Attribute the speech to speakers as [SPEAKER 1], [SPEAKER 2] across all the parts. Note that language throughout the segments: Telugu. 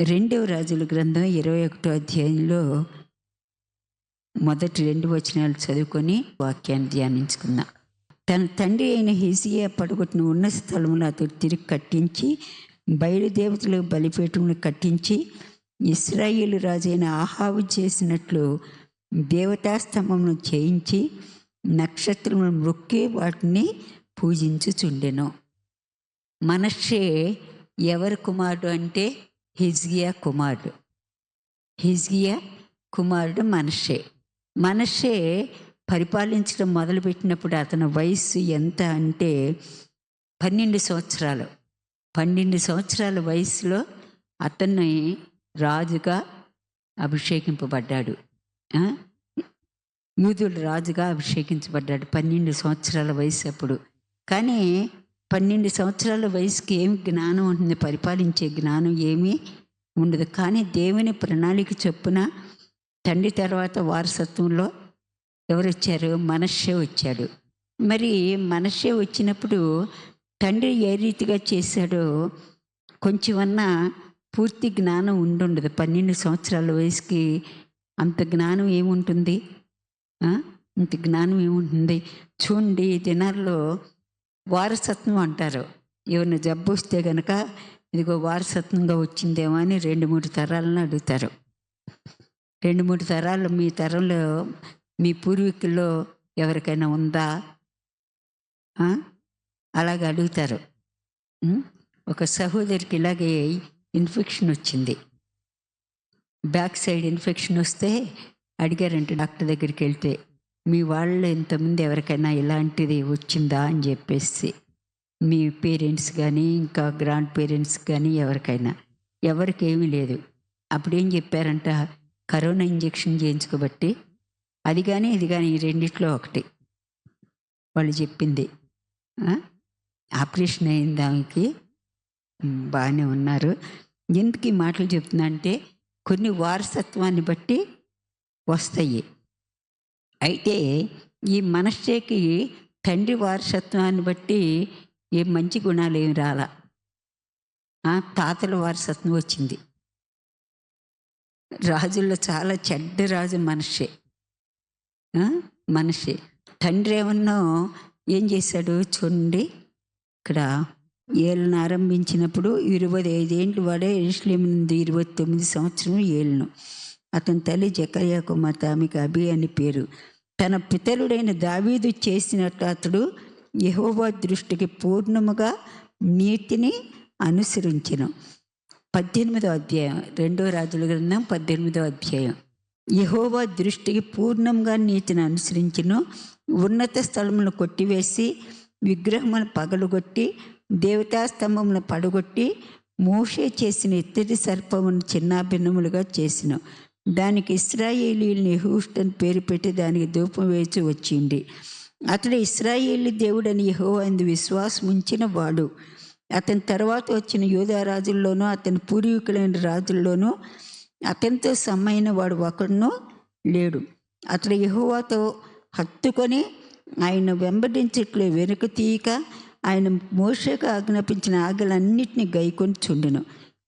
[SPEAKER 1] రెండవ రాజుల గ్రంథం 21వ అధ్యాయంలో మొదటి 2 వచనాలు చదువుకొని వాక్యాన్ని ధ్యానించుకుందాం. తన తండ్రి అయిన హిజ్కియా పడగొట్టిన ఉన్నత స్థలమును అతడు తిరిగి కట్టించి, బయలుదేవతలకు బలిపీఠమును కట్టించి, ఇశ్రాయేలు రాజైన ఆహాబు చేసినట్లు దేవతాస్తంభమును చేయించి, నక్షత్రములను మొక్కి వాటిని పూజించుచుండెను. మనష్షే ఎవరి కుమారుడు అంటే హిజ్కియా కుమారుడు. హిజ్కియా కుమారుడు మనష్షే. మనష్షే పరిపాలించడం మొదలుపెట్టినప్పుడు అతని వయస్సు ఎంత అంటే 12 సంవత్సరాలు. 12 సంవత్సరాల వయసులో అతన్ని రాజుగా అభిషేకింపబడ్డాడు. యూదుల రాజుగా అభిషేకించబడ్డాడు 12 సంవత్సరాల వయసు అప్పుడు. కానీ 12 సంవత్సరాల వయసుకి ఏమి జ్ఞానం ఉంటుంది? పరిపాలించే జ్ఞానం ఏమీ ఉండదు. కానీ దేవుని ప్రణాళిక చొప్పున తండ్రి తర్వాత వారసత్వంలో ఎవరు వచ్చారు? మనష్షే వచ్చాడు. మరి మనష్షే వచ్చినప్పుడు తండ్రి ఏ రీతిగా చేశాడో కొంచెమన్నా పూర్తి జ్ఞానం ఉండుండదు. 12 సంవత్సరాల వయసుకి అంత జ్ఞానం ఏముంటుంది? అంత జ్ఞానం ఏముంటుంది? చూడండి, ఈ దినాల్లో వారసత్వం అంటారు. ఎవరిని జబ్బు వస్తే కనుక ఇదిగో వారసత్వంగా వచ్చిందేమో అని 2-3 తరాలను అడుగుతారు. 2-3 తరాలు మీ తరంలో మీ పూర్వీకుల్లో ఎవరికైనా ఉందా అలాగ అడుగుతారు. ఒక సహోదరికి ఇలాగే ఇన్ఫెక్షన్ వచ్చింది. బ్యాక్ సైడ్ ఇన్ఫెక్షన్ వస్తే అడిగారంటే డాక్టర్ దగ్గరికి వెళ్తే, మీ వాళ్ళు ఇంతమంది ఎవరికైనా ఇలాంటిది వచ్చిందా అని చెప్పేసి, మీ పేరెంట్స్ కానీ ఇంకా గ్రాండ్ పేరెంట్స్ కానీ ఎవరికి ఏమీ లేదు. అప్పుడేం చెప్పారంట, కరోనా ఇంజెక్షన్ చేయించుకోబట్టి అది కానీ ఇది కానీ ఈ రెండిట్లో ఒకటి వాళ్ళు చెప్పింది. ఆపరేషన్ అయిన దానికి బాగానే ఉన్నారు. ఎందుకు ఈ మాటలు చెప్తున్నా అంటే కొన్ని వారసత్వాన్ని బట్టి వస్తాయి. అయితే ఈ మనష్షేకి తండ్రి వారసత్వాన్ని బట్టి ఏ మంచి గుణాలు ఏమి రాలా. తాతల వారసత్వం వచ్చింది. రాజుల్లో చాలా చెడ్డ రాజు మనష్షే. మనష్షే తండ్రి ఏమన్నా ఏం చేశాడు చూడండి, ఇక్కడ ఏళ్ళను ఆరంభించినప్పుడు 25 ఏండ్లు వాడే యెరూషలేము నుండి 29 సంవత్సరం ఏళ్ళను. అతని తల్లి జకర్యా కుమార్తె, ఆమెకు అబి అని పేరు. తన పితరుడైన దావీదు చేసినట్టు అతడు యెహోవా దృష్టికి పూర్ణముగా నీతిని అనుసరించెను. 18వ అధ్యాయం, 2వ రాజుల గ్రంథం 18వ అధ్యాయం. యెహోవా దృష్టికి పూర్ణంగా నీతిని అనుసరించెను. ఉన్నత స్థలములను కొట్టివేసి విగ్రహములను పగలగొట్టి దేవతాస్తంభములను పడగొట్టి మోషే చేసిన ఇత్తడి సర్పమును చిన్నాభిన్నములుగా చేసిన. దానికి ఇశ్రాయేలీయుల్ని యెహూష్ అని పేరు పెట్టి దానికి ధూపం వేసి వచ్చింది. అతడు ఇశ్రాయేలీ దేవుడని యెహోవా యందు విశ్వాసం ఉంచిన వాడు. అతని తర్వాత వచ్చిన యూదా రాజుల్లోనూ అతని పూర్వీకులైన రాజుల్లోనూ అతనితో సమైన వాడు ఒకడునూ లేడు. అతడు యెహోవాతో హత్తుకొని ఆయన వెంబడించట్లు వెనుక తీయక ఆయన మోషేకు ఆజ్ఞాపించిన ఆజ్ఞలన్నిటినీ గైకొని చుండెను.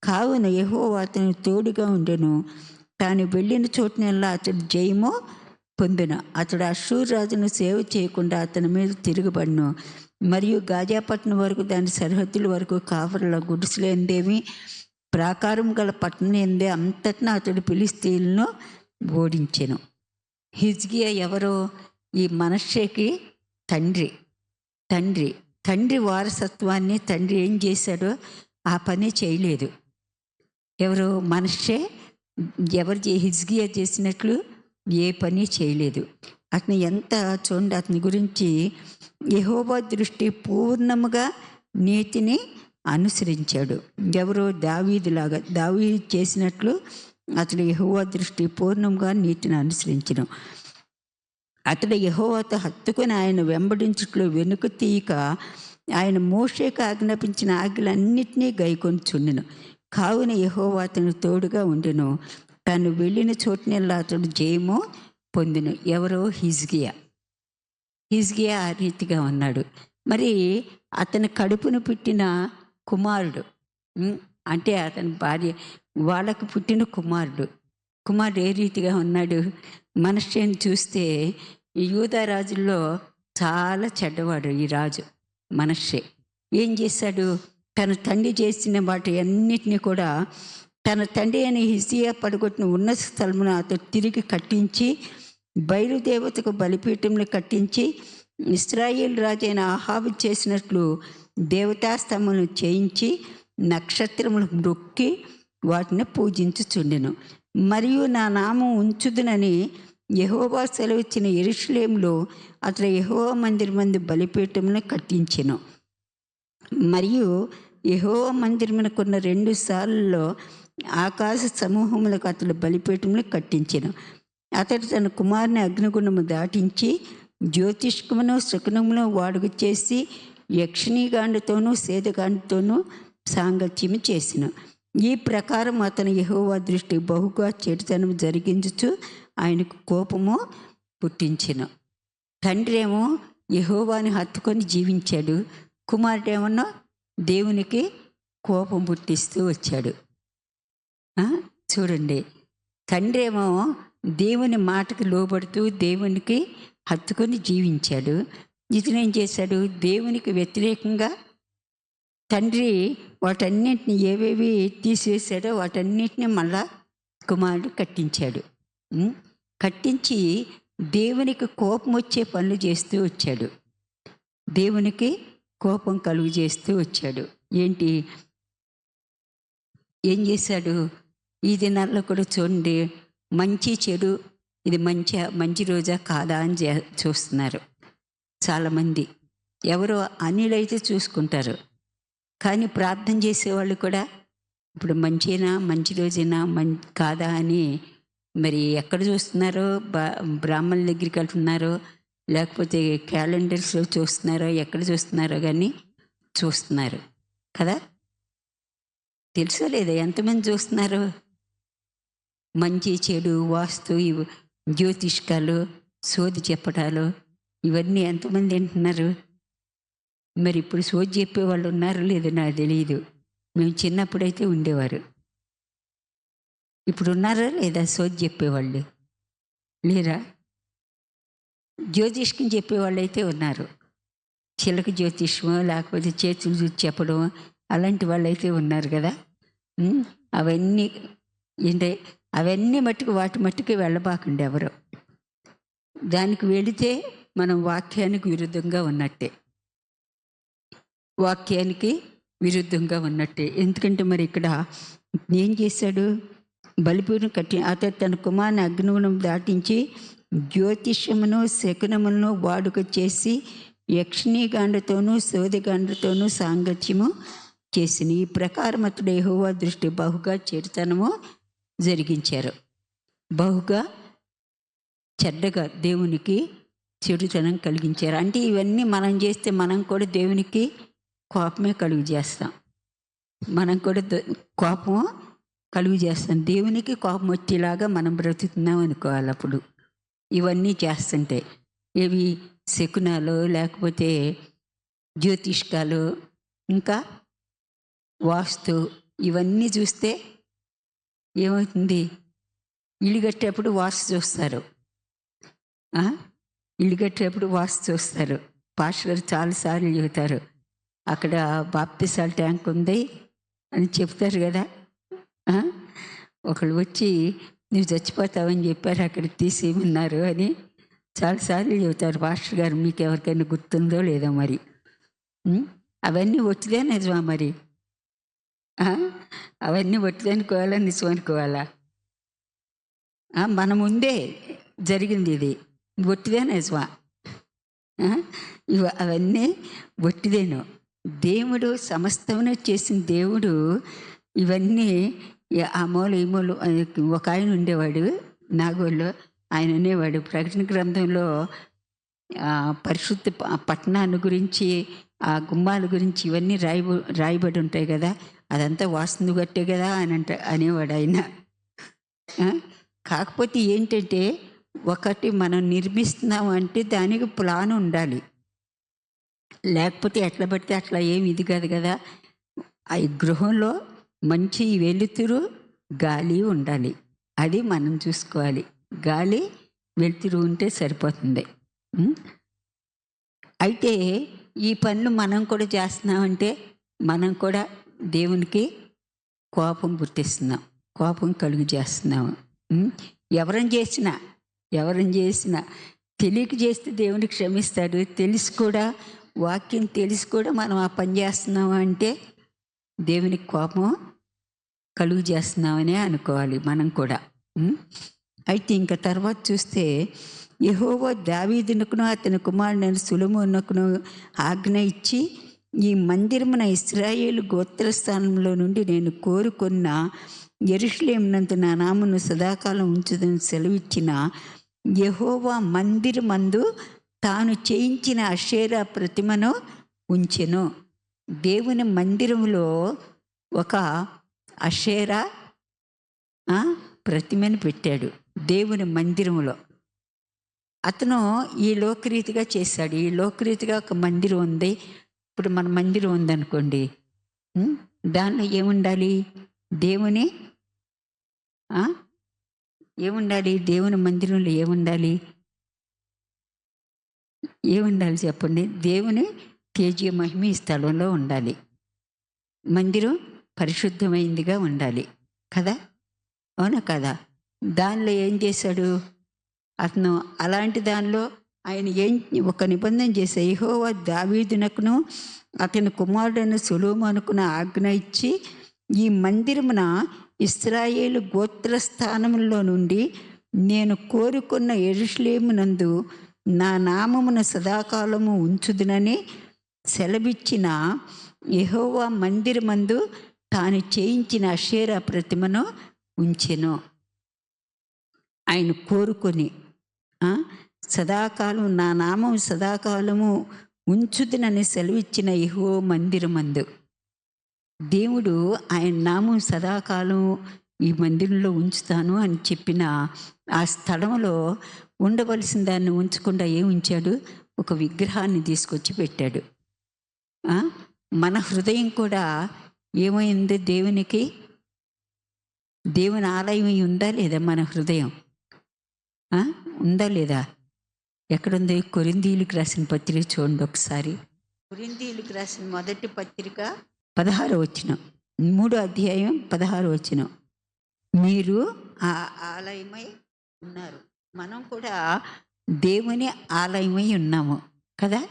[SPEAKER 1] కావున యెహోవా అతనికి తోడుగా ఉండెను. తాను వెళ్ళిన చోటునల్లా అతడు జయము పొందెను. అతడు అష్షూరు రాజును సేవ చేయకుండా అతని మీద తిరుగుబడిను. మరియు గాజాపట్నం వరకు దాని సరిహద్దుల వరకు కావరుల గుడిసెలందేమి ప్రాకారం గల పట్టణం ఎందే అంతటా అతడు ఫిలిష్తీయులను ఓడించెను. హిజ్కియా ఎవరో? ఈ మనష్షేకి తండ్రి వారసత్వాన్ని తండ్రి ఏం చేశాడో ఆ పని చేయలేదు. ఎవరు? మనష్షే. హిజ్కియా చేసినట్లు ఏ పని చేయలేదు. అతను ఎంత చూడండి, అతని గురించి యెహోవా దృష్టి పూర్ణముగా నీతిని అనుసరించాడు. ఎవరు? దావీదులాగా. దావీదు చేసినట్లు అతడు యెహోవా దృష్టి పూర్ణంగా నీతిని అనుసరించను. అతడు యెహోవాతో హత్తుకొని ఆయన వెంబడించుట్లో వెనుక తీయక ఆయన మోషేకు ఆజ్ఞాపించిన ఆజ్ఞలన్నిటినీ గైకొని చుండెను. కావున యెహోవా అతను తోడుగా ఉండెను. తాను వెళ్ళిన చోటునల్లా అతడు జయము పొందెను. ఎవరో? హిజ్కియా ఆ రీతిగా ఉన్నాడు. మరి అతని కడుపును పుట్టిన కుమారుడు అంటే అతని భార్య, వాళ్ళకు పుట్టిన కుమారుడు ఏ రీతిగా ఉన్నాడు? మనష్షేని చూస్తే ఈ యూదా రాజుల్లో చాలా చెడ్డవాడు ఈ రాజు మనష్షే. ఏం చేశాడు? తన తండ్రి చేసిన వాటి అన్నిటినీ కూడా తన తండ్రి అని హిజ్కియా పడగొట్టిన ఉన్నత స్థలమును అతడు తిరిగి కట్టించి, బయలుదేవతకు బలిపీఠంలో కట్టించి, ఇశ్రాయేలు రాజు అయిన అహాబు చేసినట్లు దేవతాస్తంభములను చేయించి నక్షత్రములకు మొక్కి వాటిని పూజించుచుండెను. మరియు నా నామం ఉంచుదునని యెహోవా సెలవిచ్చిన యెరూషలేములో అతడు యెహోవా మందిరమందు బలిపీఠములను కట్టించెను. మరియు యెహోవా మందిరమునకున్న 2 సార్లలో ఆకాశ సమూహములకు అతడు బలిపీఠములు కట్టించెను. అతడు తన కుమారుని అగ్నిగుండము దాటించి జ్యోతిష్కమును శకునమును వాడుక చేసి యక్షిణీగాండతోనూ సేదగాండతోనూ సాంగత్యము చేసెను. ఈ ప్రకారం అతను యెహోవా దృష్టి బహుగా చెడుతనం జరిగించుచు ఆయనకు కోపము పుట్టించెను. తండ్రి ఏమో యెహోవాని హత్తుకొని జీవించాడు, కుమారుడేమన్నా దేవునికి కోపం పుట్టిస్తూ వచ్చాడు. చూడండి, తండ్రి ఏమో దేవుని మాటకి లోబడుతూ దేవునికి హత్తుకొని జీవించాడు. ఇతనేం చేశాడు? దేవునికి వ్యతిరేకంగా తండ్రి వాటన్నిటిని ఏవేవి తీసివేశాడో వాటన్నిటిని మళ్ళా కుమారుడు కట్టించాడు. కట్టించి దేవునికి కోపం వచ్చే పనులు చేస్తూ వచ్చాడు, దేవునికి కోపం కలుగు చేస్తూ వచ్చాడు. ఏం చేశాడు? ఈ దినాల్లో కూడా చూడండి, మంచి చెడు, ఇది మంచి రోజా కాదా అని చూస్తున్నారు చాలామంది. ఎవరో అన్యులైతే చూసుకుంటారు, కానీ ప్రార్థన చేసేవాళ్ళు కూడా ఇప్పుడు మంచి రోజైనా కాదా అని మరి ఎక్కడ చూస్తున్నారో, బ్రాహ్మణుల దగ్గరికి వెళ్తున్నారో లేకపోతే క్యాలెండర్స్లో చూస్తున్నారో ఎక్కడ చూస్తున్నారో కానీ చూస్తున్నారు కదా. తెలుసో లేదా ఎంతమంది చూస్తున్నారు? మంచి చెడు, వాస్తు, జ్యోతిష్కాలు, సోది చెప్పటాలు, ఇవన్నీ ఎంతమంది వింటున్నారు? మరి ఇప్పుడు సోది చెప్పేవాళ్ళు ఉన్నారో లేదో నాకు తెలియదు. మేము చిన్నప్పుడైతే ఉండేవారు. ఇప్పుడు ఉన్నారా లేదా సోది చెప్పేవాళ్ళు? లేరా? జ్యోతిష్కం చెప్పేవాళ్ళు అయితే ఉన్నారు. చిలక జ్యోతిష్మో లేకపోతే చేతులు చూసి చెప్పడం అలాంటి వాళ్ళు అయితే ఉన్నారు కదా. అవన్నీ మట్టుకు వాటి మట్టుకు వెళ్ళబాకండి ఎవరో. దానికి వెళితే మనం వాక్యానికి విరుద్ధంగా ఉన్నట్టే. ఎందుకంటే మరి ఇక్కడ ఏం చేశాడు? బలిపీఠం కట్టి అతడు తన కుమారుని అగ్నిగుణం దాటించి జ్యోతిష్యమును శకునములను వాడుక చేసి యక్షిణీగాండతోనూ సోదగాండతోనూ సాంగత్యము చేసిన. ఈ ప్రకారం అతడు యెహోవా దృష్టి బహుగా చెడుతనము జరిగించారు. బహుగా చెడ్డగా దేవునికి చెడుతనం కలిగించారు. అంటే ఇవన్నీ మనం చేస్తే మనం కూడా దేవునికి కోపమే కలుగు చేస్తాం. కోపం కలుగు చేస్తాం. దేవునికి కోపం వచ్చేలాగా మనం బ్రతుకుతున్నాం అనుకోవాలి. అప్పుడు ఇవన్నీ చేస్తుంటే ఏవి శకునాలు లేకపోతే జ్యోతిష్కాలు ఇంకా వాస్తు ఇవన్నీ చూస్తే ఏమవుతుంది? ఇల్లు కట్టేప్పుడు వాస్తు చూస్తారు. పాస్టర్ గారు చాలాసార్లు చెబుతారు, అక్కడ బాప్తిసాల ట్యాంక్ ఉంది అని చెప్తారు కదా. ఒకళ్ళు వచ్చి నువ్వు చచ్చిపోతావని చెప్పారు, అక్కడ తీసేయమన్నారు అని చాలాసార్లు చెబుతారు పాస్టర్ గారు. మీకు ఎవరికైనా గుర్తుందో లేదో మరి. అవన్నీ ఒట్టిదే నిజమా మరి? అవన్నీ ఒట్టిదనుకోవాలా నిజం అనుకోవాలా? మన ముందే జరిగింది ఇది, ఒట్టిదే నిజమా? అవన్నీ ఒట్టిదేను. దేవుడు సమస్తమును చేసిన దేవుడు ఇవన్నీ ఆ మూల ఈ మూల. ఒక ఆయన ఉండేవాడు నాగోల్లో, ఆయన అనేవాడు ప్రకటన గ్రంథంలో పరిశుద్ధ పట్టణాన్ని గురించి, ఆ గుమ్మాల గురించి ఇవన్నీ రాయబడి ఉంటాయి కదా, అదంతా వాస్తు కట్టే కదా అని అనేవాడు ఆయన. కాకపోతే ఏంటంటే ఒకటి మనం నిర్మిస్తున్నాం అంటే దానికి ప్లాన్ ఉండాలి, లేకపోతే ఎట్లా పడితే అట్లా ఏమి ఇది కాదు కదా. ఆ గృహంలో మంచి వెలుతురు, గాలి ఉండాలి. అది మనం చూసుకోవాలి. గాలి, వెలుతురు ఉంటే సరిపోతుంది. ఉం? అయితే ఈ పనులు మనం కూడా చేస్తున్నామంటే మనం కూడా దేవునికి కోపం పుట్టిస్తున్నాం, కోపం కలుగు చేస్తున్నాము. ఎవరం చేసినా తెలియక చేస్తే దేవునికి క్షమిస్తాడు. తెలిసి కూడా, వాక్యం తెలిసి కూడా మనం ఆ పని చేస్తున్నాము అంటే దేవునికి కోపం కలుగు చేస్తున్నామని అనుకోవాలి మనం కూడా. అయితే ఇంకా తర్వాత చూస్తే, యెహోవా దావీదునకును అతని కుమారుడైన సొలొమోనుకును ఆజ్ఞ ఇచ్చి, ఈ మందిరమున ఇశ్రాయేలు గోత్రస్థానంలో నుండి నేను కోరుకున్న యెరూషలేమునందు నా నామమును సదాకాలం ఉంచుదని సెలవిచ్చిన యెహోవా మందిరమందు తాను చేయించిన అషేరా ప్రతిమను ఉంచెను. దేవుని మందిరంలో ఒక అషేరా ప్రతిమను పెట్టాడు. దేవుని మందిరంలో అతను ఈ లోకరీతిగా చేశాడు. ఈ లోకరీతిగా ఒక మందిరం ఉంది. ఇప్పుడు మన మందిరం ఉందనుకోండి, దానిలో ఏముండాలి? దేవుని ఏముండాలి? దేవుని మందిరంలో ఏముండాలి? ఏముండాలి చెప్పండి? దేవుని తేజ మహిమ ఈ స్థలంలో ఉండాలి. మందిరం పరిశుద్ధమైందిగా ఉండాలి కదా, అవునా కదా? దానిలో ఏం చేశాడు అతను? అలాంటి దానిలో ఆయన ఒక నిబంధన చేశాడు. యెహోవా దావీదునకును అతని కుమారుడైన సొలొమోనుకును ఆజ్ఞ ఇచ్చి, ఈ మందిరమున ఇశ్రాయేలు గోత్రస్థానములో నుండి నేను కోరుకున్న యెరూషలేమునందు నా నామమును సదాకాలము ఉంచుదునని సెలవిచ్చిన యెహోవా మందిరమందు తాను చేయించిన అషేరా ప్రతిమను ఉంచెను. ఆయన కోరుకొని సదాకాలం నా నామం సదాకాలము ఉంచుదునని సెలవిచ్చిన యెహోవా మందిరమందు, దేవుడు ఆయన నామం సదాకాలం ఈ మందిరంలో ఉంచుతాను అని చెప్పిన ఆ స్థలంలో ఉండవలసిన దాన్ని ఉంచకుండా ఏం ఉంచాడు? ఒక విగ్రహాన్ని తీసుకొచ్చి పెట్టాడు. మన హృదయం కూడా ఏమైంది? దేవుని ఆలయం ఉందా లేదా? మన హృదయం ఉందా లేదా? ఎక్కడుంది? కొరింథీయులకు రాసిన పత్రిక చూడండి ఒకసారి. కొరింథీయులకు రాసిన మొదటి పత్రిక 16వ వచనం, 3వ అధ్యాయం 16వ వచనం. మీరు ఆ ఆలయమై ఉన్నారు. మనం కూడా దేవుని ఆలయమై ఉన్నాము కదా.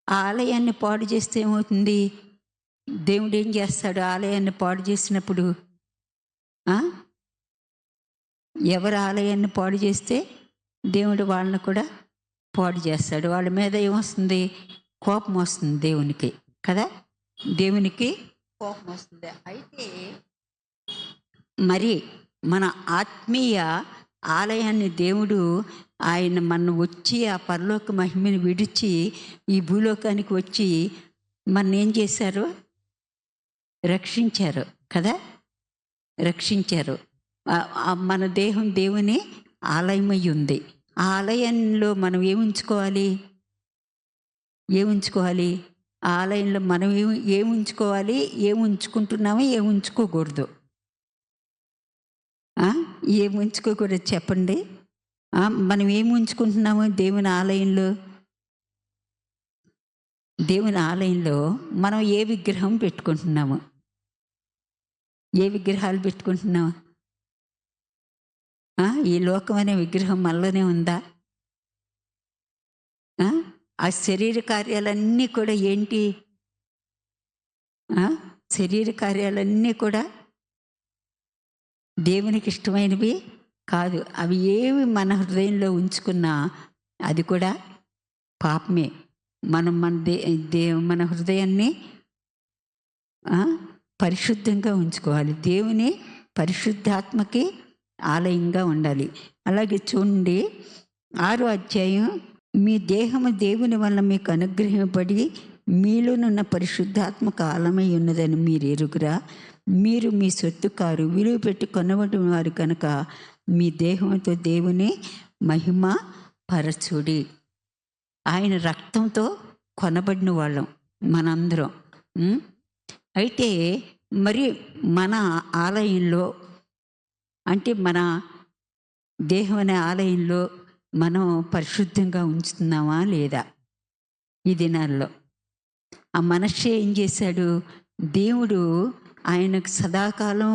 [SPEAKER 1] ఆ ఆలయాన్ని పాడు చేస్తే ఏమవుతుంది? దేవుడు ఏం చేస్తాడు? ఆలయాన్ని పాడు చేసినప్పుడు ఎవరు ఆలయాన్ని పాడు చేస్తే దేవుడు వాళ్ళని కూడా పాడు చేస్తాడు. వాళ్ళ మీద ఏమొస్తుంది? కోపం వస్తుంది దేవునికి కదా. దేవునికి కోపం వస్తుంది. అయితే మరి మన ఆత్మీయ ఆలయాన్ని దేవుడు ఆయన మన వచ్చి ఆ పరలోక మహిమని విడిచి ఈ భూలోకానికి వచ్చి మన ఏం చేశారు? రక్షించారు కదా, రక్షించారు. మన దేహం దేవుని ఆలయమై ఉంది. ఆ ఆలయంలో మనం ఏముంచుకోవాలి? ఆ ఆలయంలో మనం ఏముంచుకోవాలి? ఏముంచుకుంటున్నామో ఏముంచుకోకూడదు? ఏముంచుకోకూడదు చెప్పండి. మనం ఏముంచుకుంటున్నాము దేవుని ఆలయంలో? దేవుని ఆలయంలో మనం ఏ విగ్రహం పెట్టుకుంటున్నాము? ఏ విగ్రహాలు పెట్టుకుంటున్నాము? ఈ లోకం అనే విగ్రహం మనలోనే ఉందా? ఆ శరీర కార్యాలన్నీ కూడా ఏంటి? శరీర కార్యాలన్నీ కూడా దేవునికి ఇష్టమైనవి కాదు. అవి ఏవి మన హృదయంలో ఉంచుకున్నా అది కూడా పాపమే. మనం మన హృదయాన్ని పరిశుద్ధంగా ఉంచుకోవాలి. దేవుని పరిశుద్ధాత్మకి ఆలయంగా ఉండాలి. అలాగే చూడండి 6వ అధ్యాయం, మీ దేహము దేవుని వల్ల మీకు అనుగ్రహింపబడి మీలోనున్న పరిశుద్ధాత్మక ఆలమై ఉన్నదని మీరు ఎరుగురా. మీరు మీ సొత్తు కారు, విలువ పెట్టి కొనబడిన వారు కనుక మీ దేహంతో దేవుని మహిమ పరచుడి. ఆయన రక్తంతో కొనబడిన వాళ్ళం మనందరం. అయితే మరి మన ఆలయంలో అంటే మన దేహం అనే ఆలయంలో మనం పరిశుద్ధంగా ఉంచుతున్నామా లేదా? ఈ దినాల్లో ఆ మనషే ఏం చేశాడు? దేవుడు ఆయనకు సదాకాలం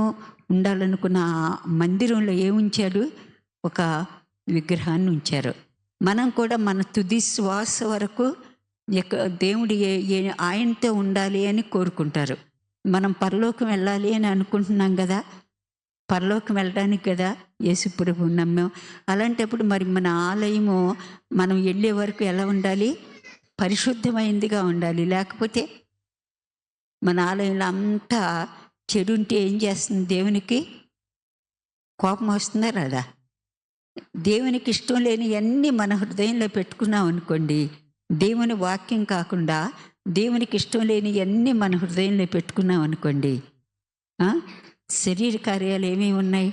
[SPEAKER 1] ఉండాలనుకున్న ఆ మందిరంలో ఏముంచాడు? ఒక విగ్రహాన్ని ఉంచారు. మనం కూడా మన తుది శ్వాస వరకు దేవుడు ఆయనతో ఉండాలి అని కోరుకుంటారు. మనం పరలోకం వెళ్ళాలి అని అనుకుంటున్నాం కదా, పరలోకం వెళ్ళడానికి కదా యేసుప్రభు నమ్మాం. అలాంటప్పుడు మరి మన ఆలయము మనం వెళ్ళే వరకు ఎలా ఉండాలి? పరిశుద్ధమైందిగా ఉండాలి. లేకపోతే మన ఆలయంలో అంతా చెడు ఉంటే ఏం చేస్తుంది? దేవునికి కోపం వస్తుందా రాదా? దేవునికి ఇష్టం లేని అన్నీ మన హృదయంలో పెట్టుకున్నాం అనుకోండి, దేవుని వాక్యం కాకుండా దేవునికి ఇష్టం లేని అన్నీ మన హృదయంలో పెట్టుకున్నాం అనుకోండి, శరీర కార్యాలు ఏమేమి ఉన్నాయి?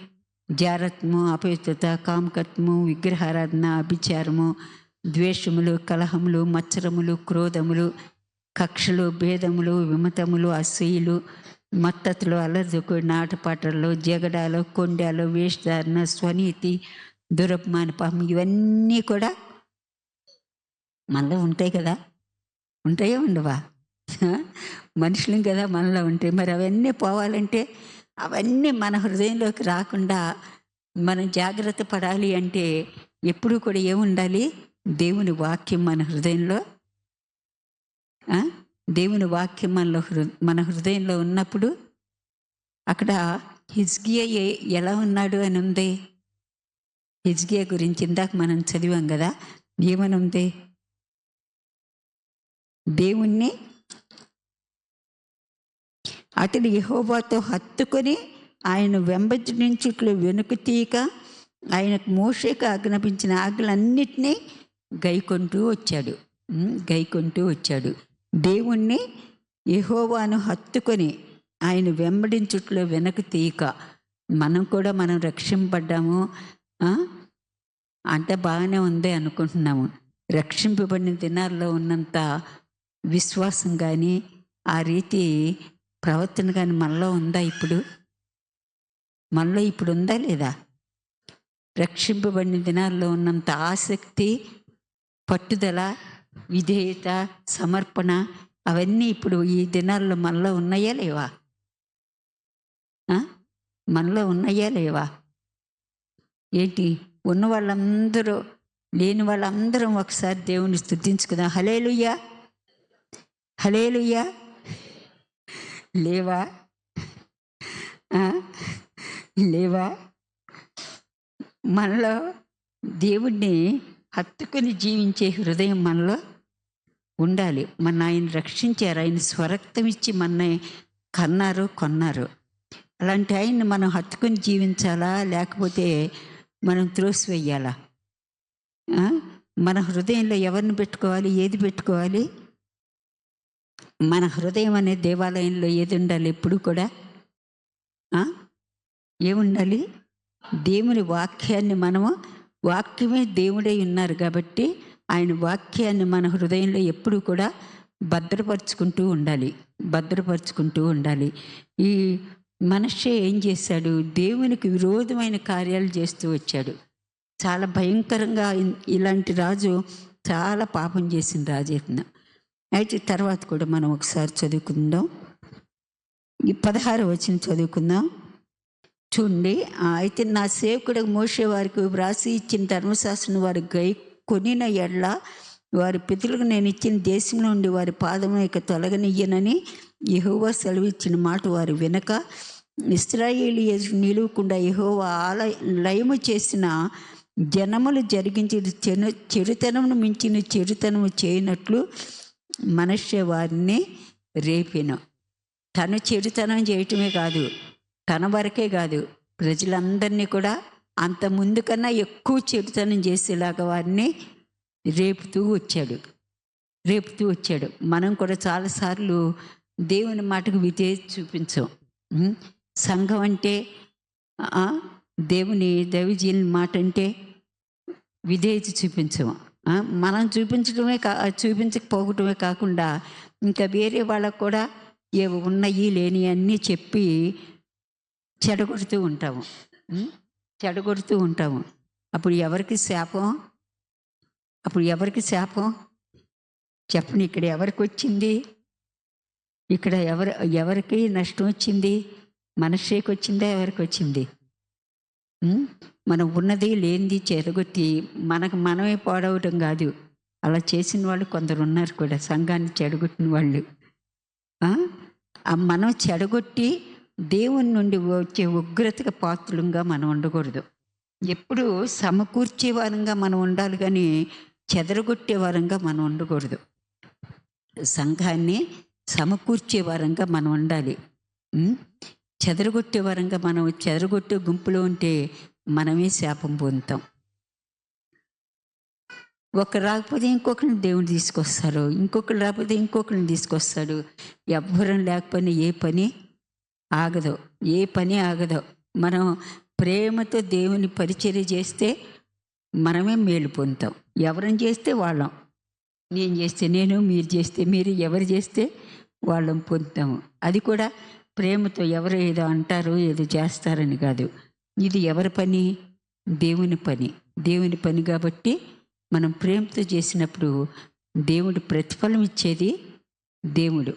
[SPEAKER 1] జారత్వము, అపవిత్రత, కామకత్వము, విగ్రహారాధన, అభిచారము, ద్వేషములు, కలహములు, మత్సరములు, క్రోధములు, కక్షలు, భేదములు, విమతములు, అసూయలు, మత్తతులు, అలర్జకు, నాటపాటలు, జగడాలు, కొండాలు, వేషధారణ, స్వనీతి, దురపమాన పాపం, ఇవన్నీ కూడా మనలో ఉంటాయి కదా. ఉంటాయో ఉండవా? మనుషులం కదా, మనలో ఉంటాయి. మరి అవన్నీ పోవాలంటే, అవన్నీ మన హృదయంలోకి రాకుండా మనం జాగ్రత్త పడాలి అంటే ఎప్పుడూ కూడా ఏముండాలి? దేవుని వాక్యం మన హృదయంలో, దేవుని వాక్యం మన హృదయంలో ఉన్నప్పుడు అక్కడ హిజ్కియా ఎలా ఉన్నాడు అని ఉంది. హిజ్కియా గురించి ఇందాక మనం చదివాం కదా, ఏమని ఉంది? దేవుణ్ణి అతడు యెహోవాతో హత్తుకొని ఆయన వెంబడించుట్లు వెనుక తీయక ఆయనకు మోషేకు ఆజ్ఞాపించిన ఆజ్ఞలన్నిటినీ గైకొంటూ వచ్చాడు. దేవుణ్ణి యెహోవాను హత్తుకొని ఆయన వెంబడించుట్లో వెనక తీయక. మనం రక్షింపడ్డాము అంత బాగానే ఉంది అనుకుంటున్నాము. రక్షింపబడిన దినాల్లో ఉన్నంత విశ్వాసం కానీ ఆ రీతి ప్రవర్తన కానీ మనలో ఉందా? మనలో ఇప్పుడు ఉందా లేదా? రక్షింపబడిన దినాల్లో ఉన్నంత ఆసక్తి, పట్టుదల, విధేయత, సమర్పణ అవన్నీ ఇప్పుడు ఈ దినాల్లో మనలో ఉన్నాయా లేవా? మనలో ఉన్నాయా లేవా? ఏంటి? ఉన్న వాళ్ళందరూ, లేని వాళ్ళందరం ఒకసారి దేవుని స్తుతించుకుందాం. హల్లెలూయా, హల్లెలూయా. లేవా? లేవా? మనలో దేవుణ్ణి హత్తుకొని జీవించే హృదయం మనలో ఉండాలి. ఆయన రక్షించారు, ఆయన స్వరక్తం ఇచ్చి మనని కొన్నారు. అలాంటి ఆయన్ని మనం హత్తుకొని జీవించాలా, లేకపోతే మనం త్రోసివేయాలా? మన హృదయంలో ఎవరిని పెట్టుకోవాలి? ఏది పెట్టుకోవాలి? మన హృదయం అనే దేవాలయంలో ఏది ఉండాలి? ఎప్పుడు కూడా ఏముండాలి? దేవుని వాక్యాన్ని వాక్యమే దేవుడై ఉన్నారు కాబట్టి ఆయన వాక్యాన్ని మన హృదయంలో ఎప్పుడు కూడా భద్రపరుచుకుంటూ ఉండాలి. ఈ మనషే ఏం చేశాడు? దేవునికి విరోధమైన కార్యాలు చేస్తూ వచ్చాడు. చాలా భయంకరంగా ఇలాంటి రాజు చాలా పాపం చేసిన రాజు. అయితే తర్వాత కూడా మనం ఒకసారి చదువుకుందాం. ఈ 16వ వచనం చదువుకుందాం. చూడండి. అయితే నా సేవకుడు మోషే వారికి వ్రాసి ఇచ్చిన ధర్మశాస్త్రం వారి గై కొనిన ఎడ్ల వారి పితరులకు నేను ఇచ్చిన దేశం నుండి వారి పాదమును ఇక తొలగనియ్యనని యెహోవా సెలవిచ్చిన మాట వారు వినక ఇశ్రాయేలీయులు నిలువకుండా యెహోవా లయము చేసిన జనములు జరిగించిన చెడుతనమును మించిన చెడుతనము చేయనట్లు మనష్య వారిని రేపిన. తను చెడుతనం చేయటమే కాదు, తన వరకే కాదు, ప్రజలందరినీ కూడా అంత ముందు కన్నా ఎక్కువ చెడుతనం చేసేలాగా వారిని రేపుతూ వచ్చాడు. మనం కూడా చాలాసార్లు దేవుని మాటకు విధేయత చూపించాం. సంఘం అంటే, దైవజనుల మాట అంటే విధేయత చూపించాము. మనం చూపించకపోవటమే కాకుండా ఇంకా వేరే వాళ్ళకు కూడా ఏవి ఉన్నాయి లేని అన్నీ చెప్పి చెడగొడుతూ ఉంటాము. చెడగొడుతూ ఉంటాము. అప్పుడు ఎవరికి శాపం? అప్పుడు ఎవరికి శాపం చెప్పండి? ఇక్కడ ఎవరికి వచ్చింది? ఇక్కడ ఎవరికి నష్టం వచ్చింది? మనశ్శేకి వచ్చిందా? ఎవరికి వచ్చింది? మనం ఉన్నది లేనిది చెడగొట్టి మనమే పాడవటం కాదు, అలా చేసిన వాళ్ళు కొందరు ఉన్నారు కూడా, సంఘాన్ని చెడగొట్టిన వాళ్ళు. మనం చెడగొట్టి దేవుని నుండి వచ్చే ఉగ్రతకు పాత్రులంగా మనం ఉండకూడదు. ఎప్పుడు సమకూర్చే వారంగా మనం ఉండాలి, కానీ చెదరగొట్టే వారంగా మనం ఉండకూడదు. సంఘాన్ని సమకూర్చే వారంగా మనం ఉండాలి. చెదరగొట్టే వారంగా మనం చెదరగొట్టే గుంపులో ఉంటే మనమే శాపం పొందుతాం. ఒకరు రాకపోతే ఇంకొకరిని దేవుడు తీసుకొస్తారు, ఇంకొకరు రాకపోతే ఇంకొకరిని తీసుకొస్తాడు. ఎవ్వరం లేకపోయినా ఏ పని ఆగదు. మనం ప్రేమతో దేవుని పరిచర్య చేస్తే మనమే మేలు పొందుతాం. ఎవరిని చేస్తే వాళ్ళం. నేను చేస్తే నేను, మీరు చేస్తే మీరు, ఎవరు చేస్తే వాళ్ళం పొందుతాము. అది కూడా ప్రేమతో. ఎవరు ఏదో అంటారు ఏదో చేస్తారని కాదు. ఇది ఎవరి పని? దేవుని పని. దేవుని పని కాబట్టి మనం ప్రేమతో చేసినప్పుడు దేవుడు ప్రతిఫలం ఇచ్చేది దేవుడు.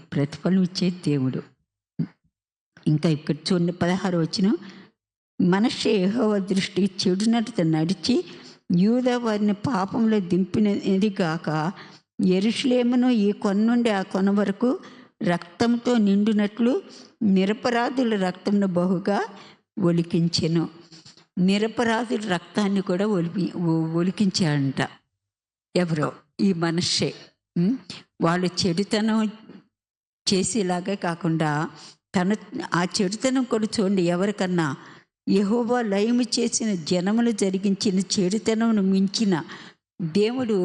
[SPEAKER 1] ఇంకా ఇక్కడ చూడండి 16 వచనం. మనష్షే యెహోవా దృష్టికి చెడునడత నడిచి యూదా వారిని పాపంలో దింపినది గాక, యెరూషలేమును ఈ కొన నుండి ఆ కొన వరకు రక్తంతో నిండినట్లు నిరపరాధుల రక్తంను బహుగా ఒలికించెను. నిరపరాధుల రక్తాన్ని కూడా ఒలికించాడంట. ఎవరో ఈ మనష్షే. వాళ్ళు చెడుతనం చేసేలాగే కాకుండా ఆ చెడుతనం కూడా చూడండి. ఎవరికన్నా యెహోవా లయము చేసిన జనములు జరిగించిన చెడుతనమును మించిన దేవుడు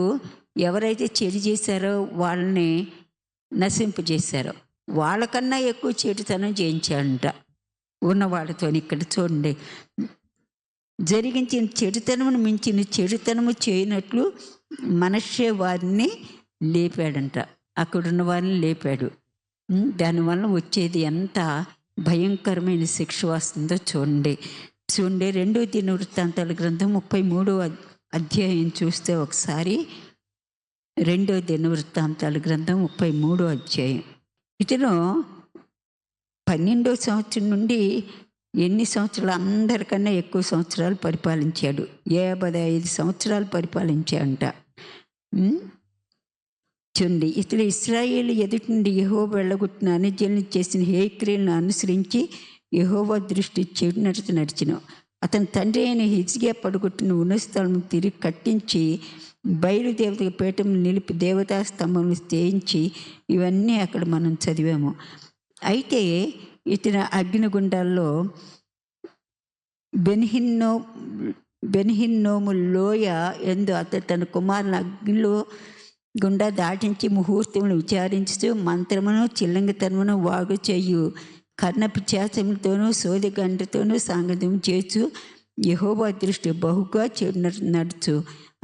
[SPEAKER 1] ఎవరైతే చెడు చేశారో వాళ్ళని నశింపజేశారో వాళ్ళకన్నా ఎక్కువ చెడుతనం చేయించాడంట ఉన్నవాళ్ళతో. ఇక్కడ చూడండి, జరిగించిన చెడుతనమును మించిన చెడుతనము చేయనట్లు మనష్షే వారిని లేపాడంట. అక్కడున్న వారిని లేపాడు. దానివల్ల వచ్చేది ఎంత భయంకరమైన శిక్ష వస్తుందో చూడండి. 2 దినవృత్తాంతాల గ్రంథం 33వ అధ్యాయం చూస్తే ఒకసారి. 2 దినవృత్తాంతాల గ్రంథం 33వ అధ్యాయం. ఇతను 12వ సంవత్సరం నుండి ఎన్ని సంవత్సరాలు? అందరికన్నా ఎక్కువ సంవత్సరాలు పరిపాలించాడు. 55 సంవత్సరాలు పరిపాలించాడంట. చూడండి, ఇతడు ఇశ్రాయేలు ఎదుటి నుండి యెహోవా వెళ్ళగొట్టిన అన్యజనులు చేసిన హేయక్రియలను అనుసరించి యెహోవా దృష్టి చెడునడత నడిచెను. అతని తండ్రి అయిన హిజ్కియా పడగొట్టిన ఉన్నస్థలము తిరిగి కట్టించి బయలుదేవతకి పీఠం నిలిపి దేవతా స్తంభములు చేయించి, ఇవన్నీ అక్కడ మనం చదివాము. అయితే ఇతని అగ్నిగుండాల్లో బెన్హిన్నోము లోయ ఎందు అతడు తన కుమారుని అగ్నిలో గుండా దాటించి ముహూర్తమును విచారించుతూ మంత్రమును చిల్లంగితనమును వాగు చేయు కర్ణపిచాసములతోనూ సోదిగండ్రతోనూ సాంగత్యం చేస్తూ యెహోవా దృష్టి బహుగా చెడు నడుచు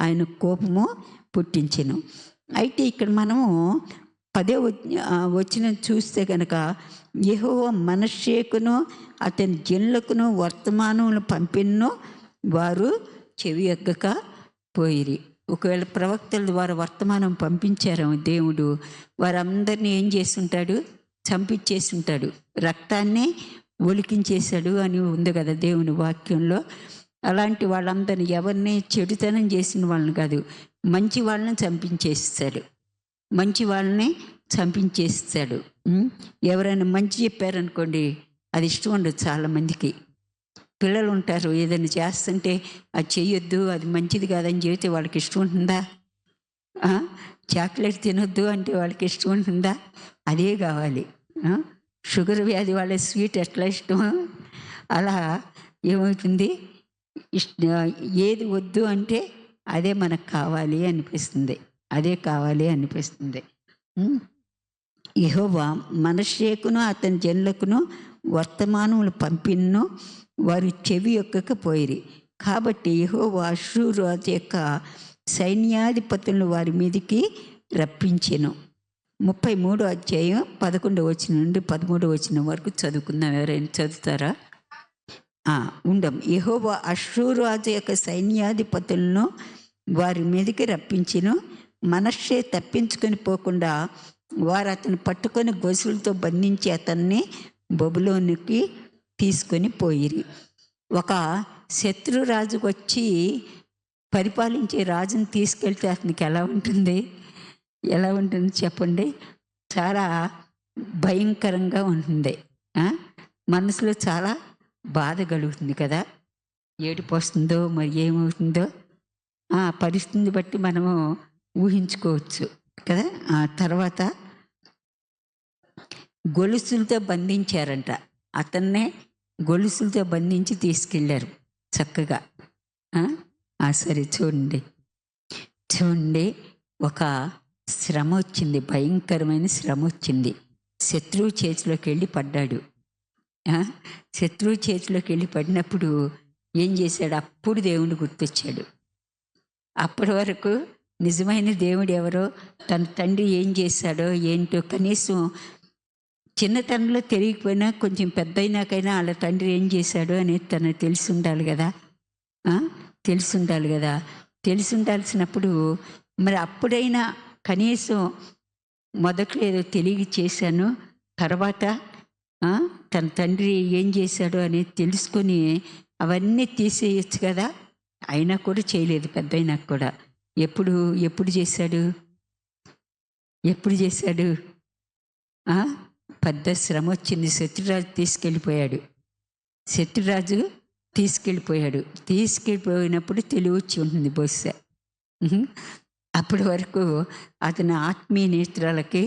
[SPEAKER 1] ఆయన కోపము పుట్టించెను. అయితే ఇక్కడ మనము 10వ వచనం చూస్తే కనుక, యెహోవా మనష్షేకును అతని జనులకును వర్తమానములు పంపినను వారు చెవి ఎగ్గక పోయిరి. ఒకవేళ ప్రవక్తల ద్వారా వర్తమానం పంపించారేమో దేవుడు, వారందరినీ ఏం చేస్తుంటాడు? చంపించేస్తుంటాడు, రక్తాన్ని ఒలికించేశాడు అని ఉంది కదా దేవుని వాక్యంలో. అలాంటి వాళ్ళందరినీ, ఎవరిని చెడుతనం చేసిన వాళ్ళని కాదు, మంచి వాళ్ళని చంపించేస్తాడు. ఎవరైనా మంచి చెప్పారనుకోండి, అది ఇష్టం ఉండదు చాలామందికి. పిల్లలు ఉంటారు, ఏదైనా చేస్తుంటే అది చేయొద్దు, అది మంచిది కాదని చెబితే వాళ్ళకి ఇష్టం ఉంటుందా? చాక్లెట్ తినొద్దు అంటే వాళ్ళకి ఇష్టం ఉంటుందా? అదే కావాలి. షుగర్ వ్యాధి వాళ్ళ స్వీట్ ఎట్లా ఇష్టమో అలా ఏమవుతుంది, ఏది వద్దు అంటే అదే మనకు కావాలి అనిపిస్తుంది. యెహోవా మనష్షేకును అతని జనులకును వర్తమానములు పంపినను వారు చెవి ఎక్కకపోయిరి. కాబట్టి యెహోవా అష్షూరు రాజు యొక్క సైన్యాధిపతులను వారి మీదికి రప్పించెను. 33 అధ్యాయం 11 వచనం నుండి 13 వచనం వరకు చదువుకుందాం. ఎవరైనా చదువుతారా? ఉండం. యెహోవా అష్షూరు రాజు యొక్క సైన్యాధిపతులను వారి మీదకి రప్పించిను. మనష్షే తప్పించుకొని పోకుండా వారు అతను పట్టుకొని గొలుసులతో బంధించి అతన్ని బబులోనికి తీసుకొని పోయిరి. ఒక శత్రురాజు వచ్చి పరిపాలించే రాజుని తీసుకెళ్తే అతనికి ఎలా ఉంటుంది చెప్పండి? చాలా భయంకరంగా ఉంటుంది. మనసులో చాలా బాధ కలుగుతుంది కదా. ఏడుపు వస్తుందో మరి ఏమవుతుందో పరిస్థితిని బట్టి మనము ఊహించుకోవచ్చు కదా. ఆ తర్వాత గొలుసులతో బంధించారంట. అతన్నే గొలుసులతో బంధించి తీసుకెళ్ళారు చక్కగా. సరే చూడండి, ఒక శ్రమ వచ్చింది, భయంకరమైన శ్రమ వచ్చింది. శత్రువు చేతిలోకి వెళ్ళి పడ్డాడు. శత్రువు చేతిలోకి వెళ్ళి పడినప్పుడు ఏం చేశాడు? అప్పుడు దేవుడు గుర్తొచ్చాడు. అప్పటి వరకు నిజమైన దేవుడు ఎవరో, తన తండ్రి ఏం చేశాడో ఏంటో కనీసం చిన్నతనంలో తెలియకపోయినా కొంచెం పెద్ద అయినాకైనా వాళ్ళ తండ్రి ఏం చేశాడో అనేది తనకు తెలిసి ఉండాలి కదా. తెలిసి ఉండాల్సినప్పుడు మరి అప్పుడైనా కనీసం మొదట్లో ఏదో తెలియ చేశాను, తర్వాత తన తండ్రి ఏం చేశాడో అనేది తెలుసుకొని అవన్నీ తీసేయచ్చు కదా. అయినా కూడా చేయలేదు. పెద్ద అయినాక కూడా ఎప్పుడు చేశాడు? పెద్ద శ్రమ వచ్చింది. శత్రురాజు తీసుకెళ్ళిపోయినప్పుడు తెలివి వచ్చి ఉంటుంది బహుశా. అప్పటి వరకు అతని ఆత్మీయ నేత్రాలకి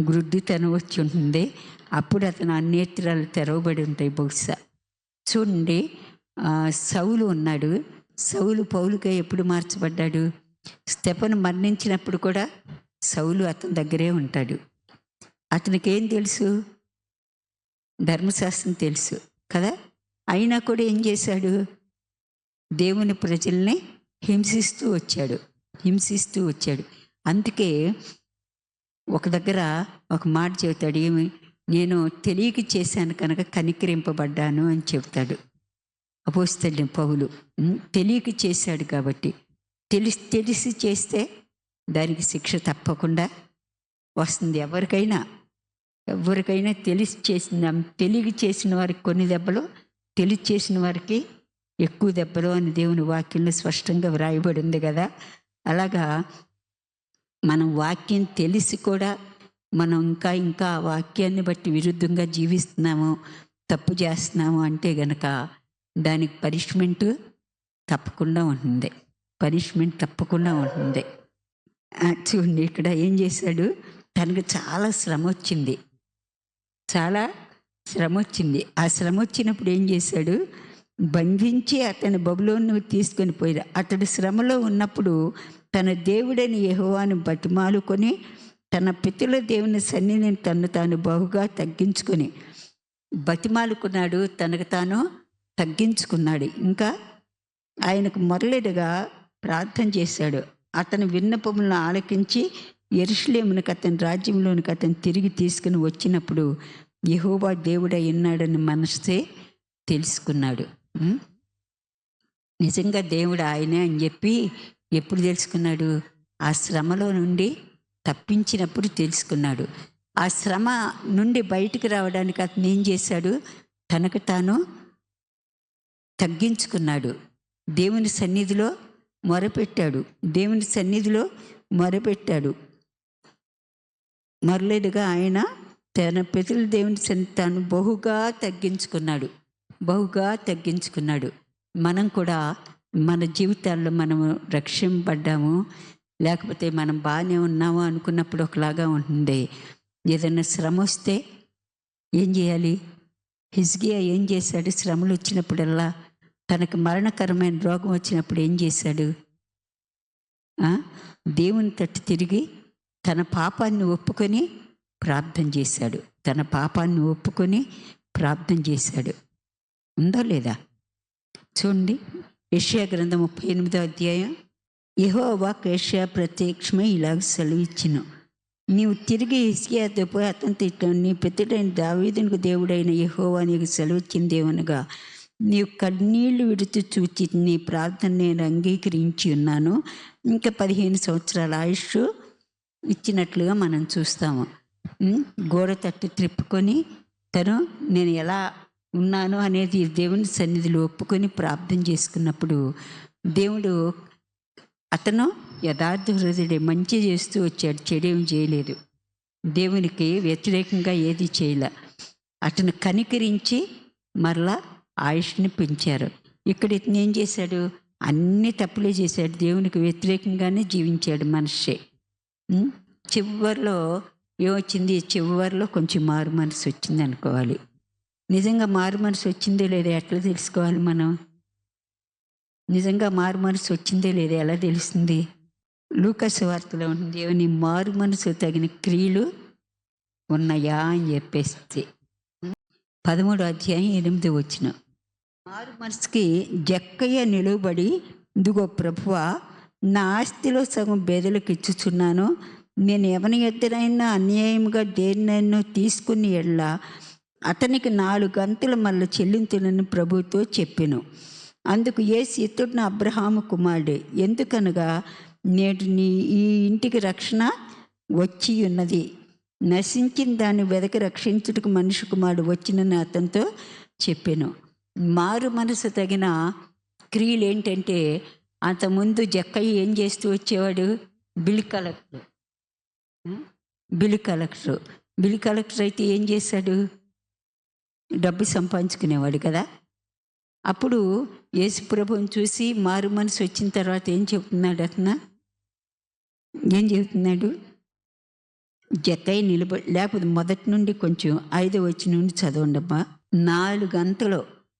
[SPEAKER 1] గ్రుడ్డితనం వచ్చి ఉంటుంది. అప్పుడు అతను ఆ నేత్రాలు తెరవబడి ఉంటాయి బహుశా. చూడండి, సౌలు ఉన్నాడు. సౌలు పౌలుగా ఎప్పుడు మార్చబడ్డాడు? స్తెఫను మరణించినప్పుడు కూడా సౌలు అతని దగ్గరే ఉంటాడు. అతనికి ఏం తెలుసు? ధర్మశాస్త్రం తెలుసు కదా. అయినా కూడా ఏం చేశాడు? దేవుని ప్రజల్ని హింసిస్తూ వచ్చాడు. అందుకే ఒక దగ్గర ఒక మాట చెబుతాడు. ఏమి? నేను తెలియక చేశాను కనుక కనికరింపబడ్డాను అని చెబుతాడు అపోస్తలుడైన పౌలు. తెలియక చేశాడు కాబట్టి, తెలిసి చేస్తే దానికి శిక్ష తప్పకుండా వస్తుంది. ఎవరికైనా తెలియక చేసిన వారికి కొన్ని దెబ్బలు, తెలిసి చేసిన వారికి ఎక్కువ దెబ్బలు అని దేవుని వాక్యంలో స్పష్టంగా వ్రాయబడి ఉంది కదా. అలాగా మనం వాక్యం తెలిసి కూడా మనం ఇంకా ఆ వాక్యాన్ని బట్టి విరుద్ధంగా జీవిస్తున్నాము, తప్పు చేస్తున్నాము అంటే గనక దానికి పనిష్మెంట్ తప్పకుండా ఉంటుంది. చూడండి, ఇక్కడ ఏం చేశాడు? తనకు చాలా శ్రమ వచ్చింది. ఆ శ్రమ వచ్చినప్పుడు ఏం చేశాడు? బంధించి అతని బబులోను తీసుకొని పోయారు. అతడు శ్రమలో ఉన్నప్పుడు తన దేవుడైన యెహోవాను బతిమాలుకొని తన పితరుల దేవుని సన్నిధిని తాను బహుగా తగ్గించుకొని బతిమాలుకున్నాడు. తనకు తాను తగ్గించుకున్నాడు. ఇంకా ఆయనకు మొరలిడగా ప్రార్థన చేశాడు. అతని విన్నపములను ఆలకించి యెరూషలేమునకు అతని రాజ్యంలోనికి అతను తిరిగి తీసుకుని వచ్చినప్పుడు యెహోవా దేవుడై ఉన్నాడని మనసే తెలుసుకున్నాడు. నిజంగా దేవుడు ఆయనే అని చెప్పి ఎప్పుడు తెలుసుకున్నాడు? ఆ శ్రమలో నుండి తప్పించినప్పుడు తెలుసుకున్నాడు. ఆ శ్రమ నుండి బయటికి రావడానికి అతను ఏం చేశాడు? తనకు తాను తగ్గించుకున్నాడు. దేవుని సన్నిధిలో మొరపెట్టాడు. మరలేదుగా ఆయన తన పితరుల దేవుని సన్నిధి తాను బహుగా తగ్గించుకున్నాడు. మనం కూడా మన జీవితాల్లో మనము రక్షింపబడ్డాము, లేకపోతే మనం బాగానే ఉన్నాము అనుకున్నప్పుడు ఒకలాగా ఉంటుంది. ఏదైనా శ్రమ వస్తే ఏం చేయాలి? హిజ్కియా ఏం చేశాడు? శ్రమలు వచ్చినప్పుడల్లా, తనకు మరణకరమైన రోగం వచ్చినప్పుడు ఏం చేశాడు? దేవుని తట్టు తిరిగి తన పాపాన్ని ఒప్పుకొని ప్రార్థన చేశాడు. ఉందో లేదా? చూడండి, యెషయా గ్రంథం 38వ అధ్యాయం. యెహోవా యెషయా ప్రత్యక్షమై ఇలాగ సెలవిచ్చెను. నీవు తిరిగి హిజ్కియాతో పోయి అతనితో ఇట్లా, నీ పితడైన దావీదునికి దేవుడైన యెహోవా నీకు సెలవిచ్చిందేమనగా, నీవు కన్నీళ్లు విడుతూ చూచి నీ ప్రార్థన నేను అంగీకరించి ఉన్నాను, ఇంకా 15 సంవత్సరాల ఆయుష్ ఇచ్చినట్లుగా మనం చూస్తాము. గోడ తట్టు త్రిప్పుకొని తను నేను ఎలా ఉన్నాను అనేది దేవుని సన్నిధిలో ఒప్పుకొని ప్రార్థన చేసుకున్నప్పుడు దేవుడు, అతను యథార్థ హృదయుడే, మంచి చేస్తూ వచ్చాడు, చెడేం చేయలేదు, దేవునికి వ్యతిరేకంగా ఏది చేయలే. అతను కనికరించి మరలా ఆయుష్ని పెంచారు. ఇక్కడ ఇతను ఏం చేశాడు? అన్ని తప్పులే చేశాడు, దేవునికి వ్యతిరేకంగానే జీవించాడు మనిషి. చివరిలో ఏమొచ్చింది? చివరిలో కొంచెం మారు మనసు వచ్చింది అనుకోవాలి. నిజంగా మారు మనసు వచ్చిందో లేదో ఎట్లా తెలుసుకోవాలి మనం? నిజంగా మారు మనసు వచ్చిందో లేదో ఎలా తెలుస్తుంది? లూకా సువార్తలో ఉంటుంది, దేవుని మారు మనసు తగిన క్రియలు ఉన్నాయా అని చెప్పేసి 13వ అధ్యాయం 8వ వచనం. మారు మనసుకి జక్కయ్య నిలువబడి, ఇదిగో ప్రభువా, నా ఆస్తిలో సగం బేదలకు ఇచ్చుచున్నాను, నేను ఎవరి ఎద్దరైనా అన్యాయంగా దేన్నైనా తీసుకుని ఎళ్ళ అతనికి 4 గంటలు మళ్ళీ చెల్లించునని ప్రభుతో చెప్పెను. అందుకు యేసు, ఇతడు అబ్రహాము కుమారుడే, ఎందుకనగా నేడు ఈ ఇంటికి రక్షణ వచ్చి ఉన్నది, నశించిన దాన్ని వెదకి రక్షించుటకు మనిషి కుమారుడు వచ్చినని అతనితో చెప్పాను. మారు మనసు తగిన క్రియలు ఏంటంటే, అంతకుముందు జక్కయ్య ఏం చేస్తూ వచ్చేవాడు? Bill collector. బిల్ కలెక్టర్ అయితే ఏం చేశాడు? డబ్బు సంపాదించుకునేవాడు కదా. అప్పుడు యేసు ప్రభువుని చూసి మారు మనసు వచ్చిన తర్వాత ఏం చెప్తున్నాడు? ఏం చెబుతున్నాడు? జక్కయ్య నిలబడి, లేకపోతే మొదటి నుండి కొంచెం 5వ వచనం నుండి చదవండమ్మా. 4 గంటలు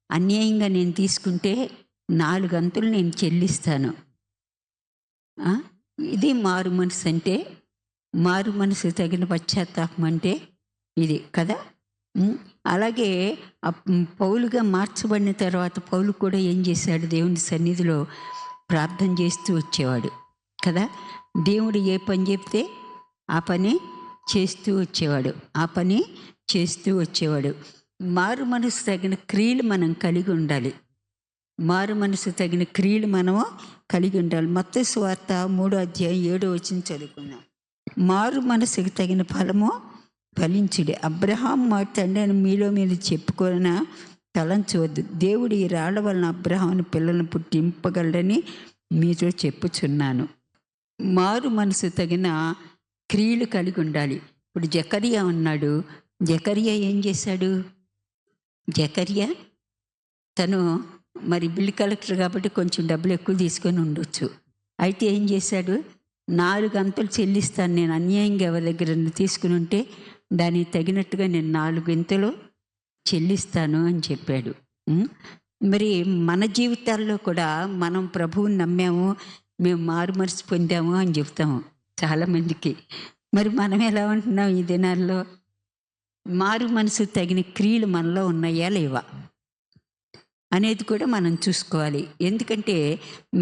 [SPEAKER 1] అన్యాయంగా నేను తీసుకుంటే 4 గంటలు నేను చెల్లిస్తాను. ఇది మారు మనసు అంటే. మారు మనసు తగిన పశ్చాత్తాపం అంటే ఇది కదా. అలాగే పౌలుగా మార్చబడిన తర్వాత పౌలు కూడా ఏం చేశాడు? దేవుని సన్నిధిలో ప్రార్థన చేస్తూ వచ్చేవాడు కదా. దేవుడు ఏ పని చెప్తే ఆ పని చేస్తూ వచ్చేవాడు. మారు మనసు తగిన క్రియలు మనం కలిగి ఉండాలి. మత్తయి సువార్త 3వ అధ్యాయం 7వ వచనం చదువుకుందాం. మారు మనసుకి తగిన ఫలము ఫలించుడి. అబ్రహాం మా తండ్రి అని మీలో మీరు చెప్పుకోన తలంచవద్దు. దేవుడు ఈ రాళ్ల వలన అబ్రహాముని పిల్లలను పుట్టింపగలడని మీతో చెప్పుచున్నాను. మారు మనసు తగిన క్రియలు కలిగి ఉండాలి. ఇప్పుడు జకరియా ఉన్నాడు. జకరియా ఏం చేశాడు? జకరియా తను మరి బిల్ కలెక్టర్ కాబట్టి కొంచెం డబ్బులు ఎక్కువ తీసుకొని ఉండొచ్చు. అయితే ఏం చేశాడు? 4 గంటలు చెల్లిస్తాను, నేను అన్యాయంగా ఎవరి దగ్గర తీసుకుని ఉంటే దానికి తగినట్టుగా నేను 4 గంటలు చెల్లిస్తాను అని చెప్పాడు. మరి మన జీవితాల్లో కూడా మనం ప్రభువుని నమ్మాము, మేము మారు మనసు పొందాము అని చెప్తాము చాలామందికి. మరి మనం ఎలా ఉంటున్నాం ఈ దినాల్లో? మారు మనసు తగిన క్రియలు మనలో ఉన్నాయా లేవా అనేది కూడా మనం చూసుకోవాలి. ఎందుకంటే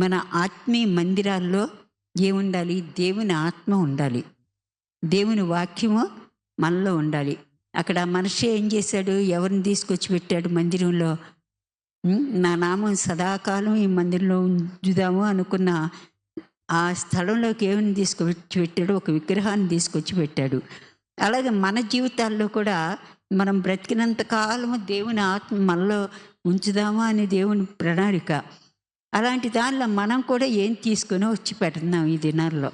[SPEAKER 1] మన ఆత్మీయ మందిరాల్లో ఏముండాలి? దేవుని ఆత్మ ఉండాలి, దేవుని వాక్యము మనలో ఉండాలి. అక్కడ మనిషి ఏం చేశాడు? ఎవరిని తీసుకొచ్చి పెట్టాడు మందిరంలో? నా నామం సదాకాలం ఈ మందిరంలో ఉంచుదాము అనుకున్న ఆ స్థలంలోకి ఏమని తీసుకొచ్చి పెట్టాడు? ఒక విగ్రహాన్ని తీసుకొచ్చి పెట్టాడు. అలాగే మన జీవితాల్లో కూడా మనం బ్రతికినంత కాలము దేవుని ఆత్మ మనలో ఉంచుదామా అని దేవుని ప్రణాళిక. అలాంటి దానిలో మనం కూడా ఏం తీసుకొని వచ్చి పెడుతున్నాం ఈ దినాల్లో?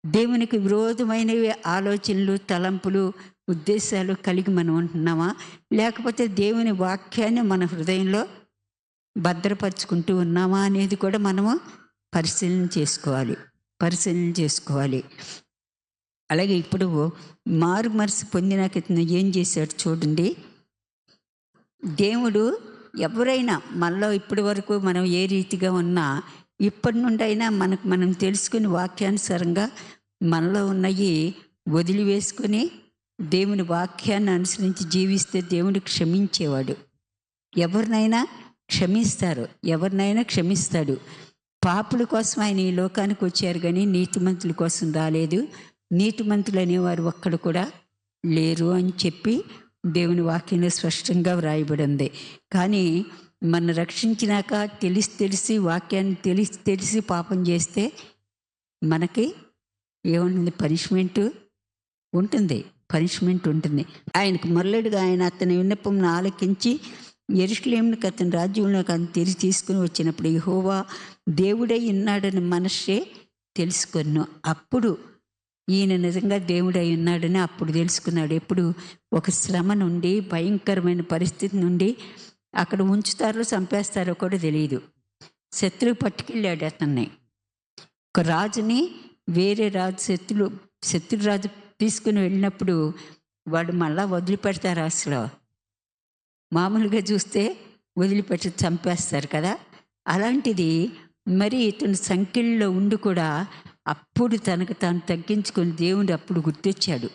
[SPEAKER 1] దేవునికి విరోధమైనవి ఆలోచనలు, తలంపులు, ఉద్దేశాలు కలిగి మనం ఉంటున్నామా? లేకపోతే దేవుని వాక్యాన్ని మన హృదయంలో భద్రపరుచుకుంటూ ఉన్నామా అనేది కూడా మనము పరిశీలన చేసుకోవాలి. అలాగే ఇప్పుడు మారు మనసు పొందినాక ఏం చేశాడు చూడండి. దేవుడు ఎవరైనా మనలో ఇప్పటి వరకు మనం ఏ రీతిగా ఉన్నా ఇప్పటి నుండి అయినా మనం తెలుసుకుని వాక్యానుసారంగా మనలో ఉన్నవి వదిలివేసుకొని దేవుని వాక్యాన్ని అనుసరించి జీవిస్తే దేవుడు క్షమించేవాడు. ఎవరినైనా క్షమిస్తాడు. పాపుల కోసం ఆయన ఈ లోకానికి వచ్చారు కానీ నీతిమంతుల కోసం రాలేదు. నీతిమంతులు అనేవారు ఒక్కడు కూడా లేరు అని చెప్పి దేవుని వాక్యంలో స్పష్టంగా వ్రాయబడింది. కానీ మన రక్షించినాక తెలిసి వాక్యాన్ని తెలిసి పాపం చేస్తే మనకి ఏముంటుంది? పనిష్మెంట్ ఉంటుంది. ఆయనకు మరలడుగా ఆయన అతని విన్నపం ఆలకించి యెరూషలేమునకు అతని రాజ్యంలోకి అతను తిరిగి తీసుకుని వచ్చినప్పుడు యెహోవా దేవుడై ఉన్నాడని మనస్సే తెలుసుకొను. అప్పుడు ఈయన నిజంగా దేవుడై ఉన్నాడని అప్పుడు తెలుసుకున్నాడు. ఎప్పుడు? ఒక శ్రమ నుండి, భయంకరమైన పరిస్థితి నుండి, అక్కడ ఉంచుతారో చంపేస్తారో కూడా తెలియదు. శత్రువు పట్టుకెళ్ళాడు అతన్ని. ఒక రాజుని వేరే రాజు శత్రురాజు తీసుకుని వెళ్ళినప్పుడు వాడు మళ్ళా వదిలిపెడతారు? అసలు మామూలుగా చూస్తే వదిలిపెట్టి చంపేస్తారు కదా. అలాంటిది మరి ఇతను సంఖ్యల్లో ఉండి కూడా అప్పుడు తనకు తాను తగ్గించుకొని దేవుడు అప్పుడు గుర్తొచ్చాడు.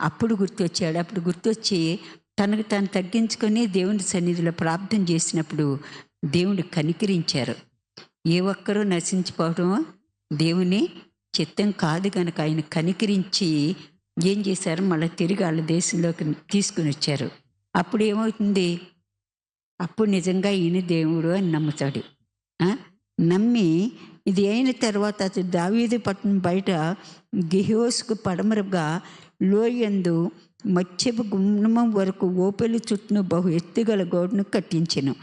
[SPEAKER 1] అప్పుడు గుర్తొచ్చి తనకు తాను తగ్గించుకొని దేవుని సన్నిధిలో ప్రార్థన చేసినప్పుడు దేవుడు కనికరించారు. ఏ ఒక్కరూ నశించిపోవడం దేవుని చిత్తం కాదు కనుక ఆయన కనికరించి ఏం చేశారు? మళ్ళీ తిరిగి వాళ్ళ దేశంలోకి తీసుకుని వచ్చారు. అప్పుడు ఏమవుతుంది? అప్పుడు నిజంగా ఈయన దేవుడు అని నమ్ముతాడు. నమ్మి ఇది అయిన తర్వాత అతడు దావీదు పట్టణం బయట గిహోసుకు పడమరగా లోయందు మత్స్యపు గుమ్మం వరకు ఓపెలు చుట్టూ బహు ఎత్తుగల గోడను కట్టించెను.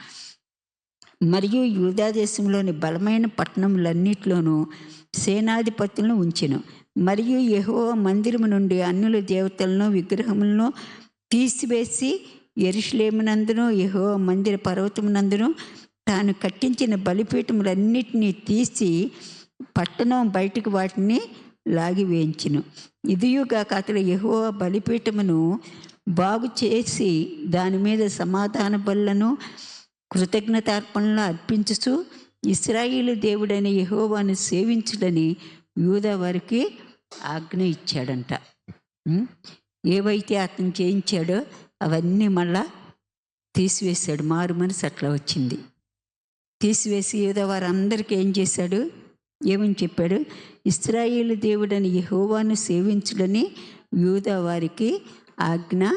[SPEAKER 1] మరియు యూదా దేశంలోని బలమైన పట్టణములన్నిటిలోనూ సేనాధిపతులను ఉంచెను. మరియు యెహోవా మందిరము నుండి అన్యుల దేవతలను విగ్రహములను తీసివేసి యెరూషలేమునందును యెహోవా మందిర పర్వతమునందును తాను కట్టించిన బలిపీఠములన్నిటినీ తీసి పట్టణం బయటకు వాటిని లాగివేయించెను. ఇదియుగాక అతడు యెహోవా బలిపీఠమును బాగు చేసి దాని మీద సమాధాన బలులను కృతజ్ఞతార్పణలు అర్పించుచు ఇశ్రాయేలు దేవుడైన యెహోవాను సేవించుడని యూదా వారికి ఆజ్ఞ ఇచ్చాడంట. ఏవైతే అతను చేయించాడో అవన్నీ మళ్ళా తీసివేశాడు. మారు మనసు అట్లా వచ్చింది. తీసివేసి యూదా వారందరికీ ఏం చేశాడు? ఏమని చెప్పాడు? ఇశ్రాయేలు దేవుడని యెహోవాను సేవించుడని యూదా వారికి ఆజ్ఞ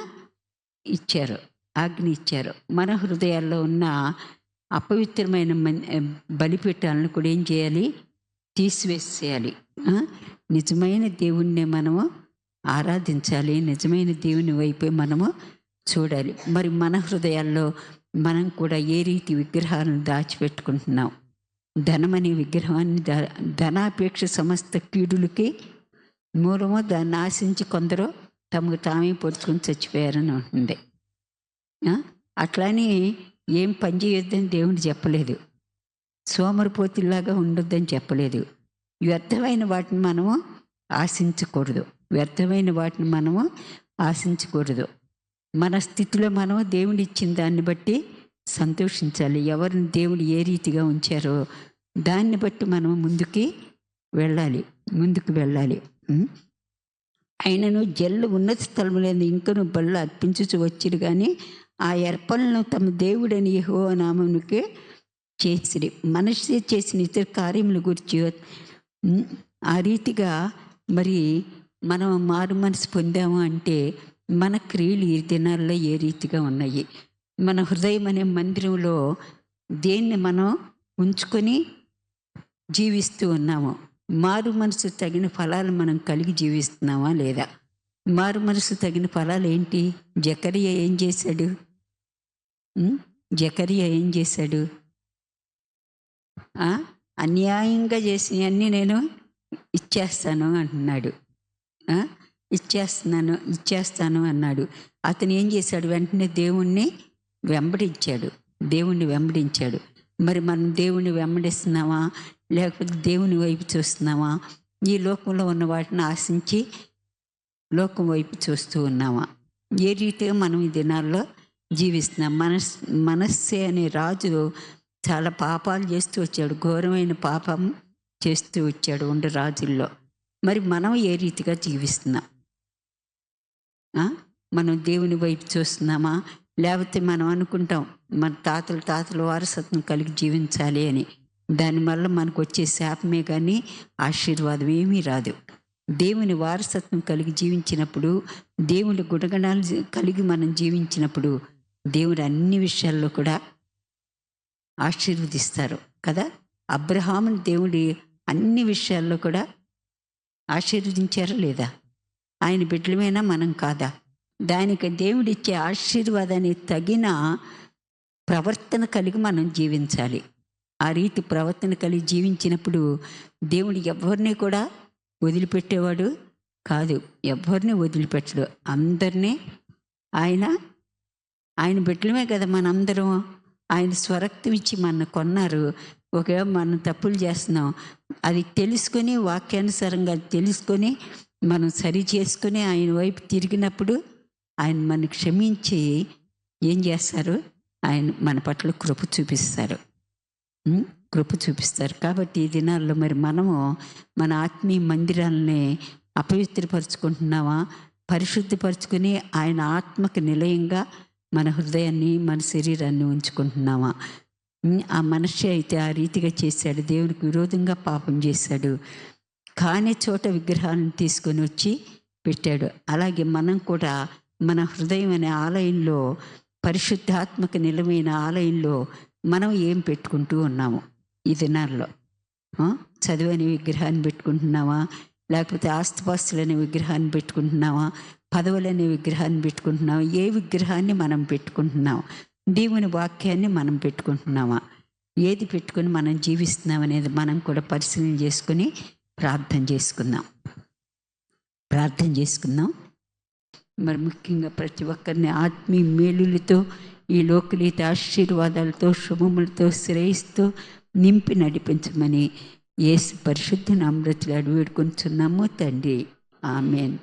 [SPEAKER 1] ఇచ్చారు. మన హృదయాల్లో ఉన్న అపవిత్రమైన బలిపీఠాలను కూడా ఏం చేయాలి? తీసివేసేయాలి. నిజమైన దేవుణ్ణి మనము ఆరాధించాలి. నిజమైన దేవుని వైపే మనము చూడాలి. మరి మన హృదయాల్లో మనం కూడా ఏ రీతి విగ్రహాలను దాచిపెట్టుకుంటున్నాం? ధనమనే విగ్రహాన్ని, ధనాపేక్ష సమస్త కీడులకి మూలము. దాన్ని ఆశించి కొందరు తమకు తామే పొడుచుకొని చచ్చిపోయారని ఉంటుంది. అట్లానే ఏం పని చేయొద్దని దేవుడు చెప్పలేదు. సోమరిపోతుల్లాగా ఉండొద్దని చెప్పలేదు. వ్యర్థమైన వాటిని మనము ఆశించకూడదు. మన స్థితిలో మనము దేవుడు ఇచ్చిన దాన్ని బట్టి సంతోషించాలి. ఎవరిని దేవుడు ఏ రీతిగా ఉంచారో దాన్ని బట్టి మనం ముందుకు వెళ్ళాలి. ఆయనను జల్లు ఉన్నత స్థలములందు ఇంకను బళ్ళు అర్పించుచు వచ్చిరు. కానీ ఆ అర్పణలను తమ దేవుడని యెహోవా నామమునకే చేసిరి. మనసు చేసిన ఇతర కార్యముల గురించి ఆ రీతిగా మరి మనం మారు మనసు పొందాము అంటే మన క్రియలు ఈ దినాల్లో ఏ రీతిగా ఉన్నాయి? మన హృదయం అనే మందిరంలో దేన్ని మనం ఉంచుకొని జీవిస్తూ ఉన్నాము? మారు మనసు తగిన ఫలాలు మనం కలిగి జీవిస్తున్నామా లేదా? మారు మనసు తగిన ఫలాలు ఏంటి? జకరియా ఏం చేశాడు? అన్యాయంగా చేసినవన్నీ నేను ఇచ్చేస్తాను అంటున్నాడు. ఇచ్చేస్తాను అన్నాడు. అతను ఏం చేశాడు? వెంటనే దేవుణ్ణి వెంబడించాడు. మరి మనం దేవుణ్ణి వెంబడిస్తున్నామా, లేకపోతే దేవుని వైపు చూస్తున్నామా? ఈ లోకంలో ఉన్న వాటిని ఆశించి లోకం వైపు చూస్తూ ఉన్నామా? ఏ రీతిగా మనం ఈ దినాల్లో జీవిస్తున్నాం? మనస్సే అనే రాజు చాలా పాపాలు చేస్తూ వచ్చాడు. ఘోరమైన పాపం చేస్తూ వచ్చాడు ఉండే రాజుల్లో. మరి మనం ఏ రీతిగా జీవిస్తున్నాం? మనం దేవుని వైపు చూస్తున్నామా? లేకపోతే మనం అనుకుంటాం మన తాతల వారసత్వం కలిగి జీవించాలి అని. దానివల్ల మనకు వచ్చే శాపమే కానీ ఆశీర్వాదం ఏమీ రాదు. దేవుని వారసత్వం కలిగి జీవించినప్పుడు, దేవుని గుణగణాలు కలిగి మనం జీవించినప్పుడు దేవుడు అన్ని విషయాల్లో కూడా ఆశీర్వదిస్తారు కదా. అబ్రహాముని దేవుడి అన్ని విషయాల్లో కూడా ఆశీర్వదించారా లేదా? ఆయన బిడ్డలమైనా మనం కాదా? దానికి దేవుడిచ్చే ఆశీర్వాదానికి తగిన ప్రవర్తన కలిగి మనం జీవించాలి. ఆ రీతి ప్రవర్తన కలిగి జీవించినప్పుడు దేవుడు ఎవరిని కూడా వదిలిపెట్టేవాడు కాదు, ఎవరిని వదిలిపెట్టడు. అందరినీ ఆయన బిడ్డలమే కదా మనందరం. ఆయన స్వరక్తం ఇచ్చి మన కొన్నారు. ఒకవేళ మనం తప్పులు చేస్తున్నాం, అది తెలుసుకొని, వాక్యానుసారంగా తెలుసుకొని మనం సరి చేసుకొని ఆయన వైపు తిరిగినప్పుడు ఆయన మన క్షమించి ఏం చేస్తారు? ఆయన మన పట్ల కృప చూపిస్తారు. కృప చూపిస్తారు. కాబట్టి ఈ దినాల్లో మరి మనము మన ఆత్మీయ మందిరాలని అపవిత్రపరుచుకుంటున్నామా? పరిశుద్ధపరుచుకుని ఆయన ఆత్మకు నిలయంగా మన హృదయాన్ని, మన శరీరాన్ని ఉంచుకుంటున్నామా? ఆ మనిషి అయితే ఆ రీతిగా చేశాడు, దేవునికి విరోధంగా పాపం చేశాడు, కాని చోట విగ్రహాలను తీసుకొని వచ్చి పెట్టాడు. అలాగే మనం కూడా మన హృదయం అనే ఆలయంలో, పరిశుద్ధాత్మక నిలమైన ఆలయంలో మనం ఏం పెట్టుకుంటూ ఉన్నాము ఈ దినాల్లో? చదువనే విగ్రహాన్ని పెట్టుకుంటున్నావా? లేకపోతే ఆస్తిపాస్తులనే విగ్రహాన్ని పెట్టుకుంటున్నావా? పదవులనే విగ్రహాన్ని పెట్టుకుంటున్నావా? ఏ విగ్రహాన్ని మనం పెట్టుకుంటున్నాం? దేవుని వాక్యాన్ని మనం పెట్టుకుంటున్నామా? ఏది పెట్టుకొని మనం జీవిస్తున్నాం అనేది మనం కూడా పరిశీలన చేసుకుని ప్రార్థన చేసుకుందాం. మరి ముఖ్యంగా ప్రతి ఒక్కరిని ఆత్మీయ మేలులతో, ఈ లోకలీత ఆశీర్వాదాలతో, శుభములతో, శ్రేయస్తో నింపి నడిపించమని యేసు పరిశుద్ధ నామములో వేడుకొంచున్నాము తండ్రి. ఆమేన్.